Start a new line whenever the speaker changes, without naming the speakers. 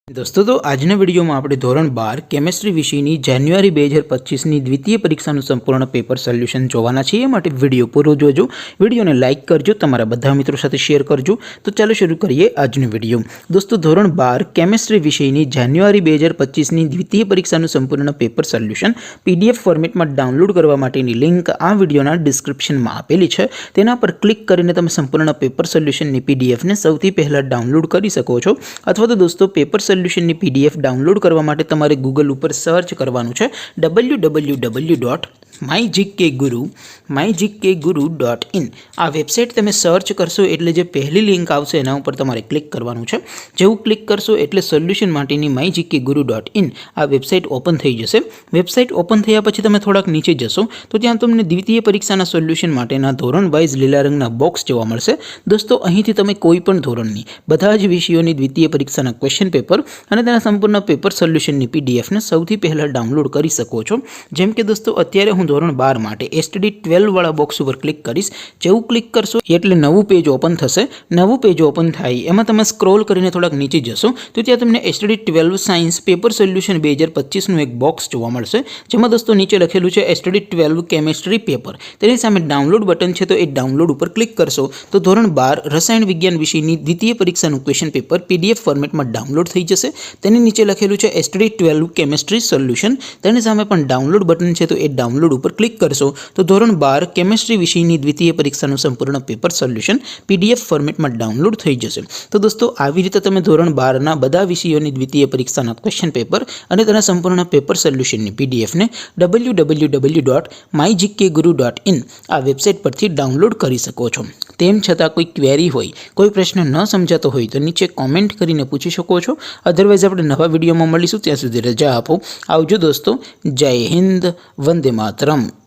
दोस्तों तो આજના વિડીયોમાં આપણે ધોરણ 12 કેમિસ્ટ્રી વિષયની જાન્યુઆરી 2025ની દ્વિતીય પરીક્ષાનું સંપૂર્ણ પેપર સોલ્યુશન જોવાના છે। એ માટે વિડીયો પૂરો જોજો, વિડીયોને લાઇક કરજો, તમારા બધા મિત્રો સાથે શેર કરજો। તો ચાલો શરૂ કરીએ આજનો વિડીયો। દોસ્તો ધોરણ 12 કેમિસ્ટ્રી વિષયની જાન્યુઆરી 2025ની દ્વિતીય પરીક્ષાનું સંપૂર્ણ પેપર સોલ્યુશન પીડીએફ ફોર્મેટમાં ડાઉનલોડ કરવા માટેની લિંક આ વિડીયોના ડિસ્ક્રિપ્શનમાં આપેલી છે। તેના પર ક્લિક કરીને તમે સંપૂર્ણ પેપર સોલ્યુશનની પીડીએફને સૌથી પહેલા ડાઉનલોડ કરી શકો છો। અથવા તો દોસ્તો પેપર સોલ્યુશનની પીડીએફ ડાઉનલોડ કરવા માટે તમારે ગૂગલ ઉપર સર્ચ કરવાનું છે www.mygkguru.in। આ વેબસાઇટ તમે સર્ચ કરશો એટલે જે પહેલી લિંક આવશે એના ઉપર તમારે ક્લિક કરવાનું છે। જેવું ક્લિક કરશો એટલે સોલ્યુશન માટેની mygkguru.in આ વેબસાઇટ ઓપન થઈ જશે। વેબસાઇટ ઓપન થયા પછી તમે થોડાક નીચે જશો તો ત્યાં તમને દ્વિતીય પરીક્ષાના સોલ્યુશન માટેના ધોરણ વાઇઝ લીલા રંગના બોક્સ જોવા મળશે। દોસ્તો અહીંથી તમે કોઈ પણ ધોરણની બધા જ વિષયોની દ્વિતીય પરીક્ષાના ક્વેશ્ચન પેપર અને તેના સંપૂર્ણ પેપર સોલ્યુશનની પીડીએફને સૌથી પહેલાં ડાઉનલોડ કરી શકો છો। જેમ કે દોસ્તો અત્યારે હું ધોરણ 12 માટે STD 12 વાળા બોક્સ ઉપર ક્લિક કરીશ। જેવું ક્લિક કરશો એટલે નવું પેજ ઓપન થશે। નવું પેજ ઓપન થાય એમાં તમે સ્ક્રોલ કરીને થોડાક નીચે જશો તો ત્યાં તમને STD 12 સાયન્સ પેપર સોલ્યુશન 2025નું એક બોક્સ જોવા મળશે, જેમાં દોસ્તો નીચે લખેલું છે STD 12 કેમિસ્ટ્રી પેપર। તેની સામે ડાઉનલોડ બટન છે તો એ ડાઉનલોડ ઉપર ક્લિક કરશો તો ધોરણ 12 રસાયણ વિજ્ઞાન વિષયની દ્વિતીય પરીક્ષાનું ક્વેશ્ચન પેપર PDF ફોર્મેટમાં ડાઉનલોડ થઈ જશે। તેની નીચે લખેલું છે STD 12 કેમિસ્ટ્રી સોલ્યુશન। તેની સામે પણ ડાઉનલોડ બટન છે તો એ ડાઉનલોડ ઉપર ક્લિક કરશો તો ધોરણ 12 કેમિસ્ટ્રી વિષયની દ્વિતીય પરીક્ષાનું સંપૂર્ણ પેપર સોલ્યુશન PDF ફોર્મેટમાં ડાઉનલોડ થઈ જશે। તો દોસ્તો આવી રીતે તમે ધોરણ 12ના બધા વિષયોની દ્વિતીય પરીક્ષાના ક્વેશ્ચન પેપર અને તેના સંપૂર્ણ પેપર સોલ્યુશનની પીડીએફને www.mygkguru.in આ વેબસાઇટ પરથી ડાઉનલોડ કરી શકો છો। તેમ છતાં કોઈ ક્વેરી હોય, કોઈ પ્રશ્ન ન સમજાતો હોય તો નીચે કોમેન્ટ કરીને પૂછી શકો છો। અધરવાઇઝ આપણે નવા વિડીયોમાં મળીશું, ત્યાં સુધી રજા આપો। આવજો દોસ્તો, જય હિન્દ, વંદે માતરમ।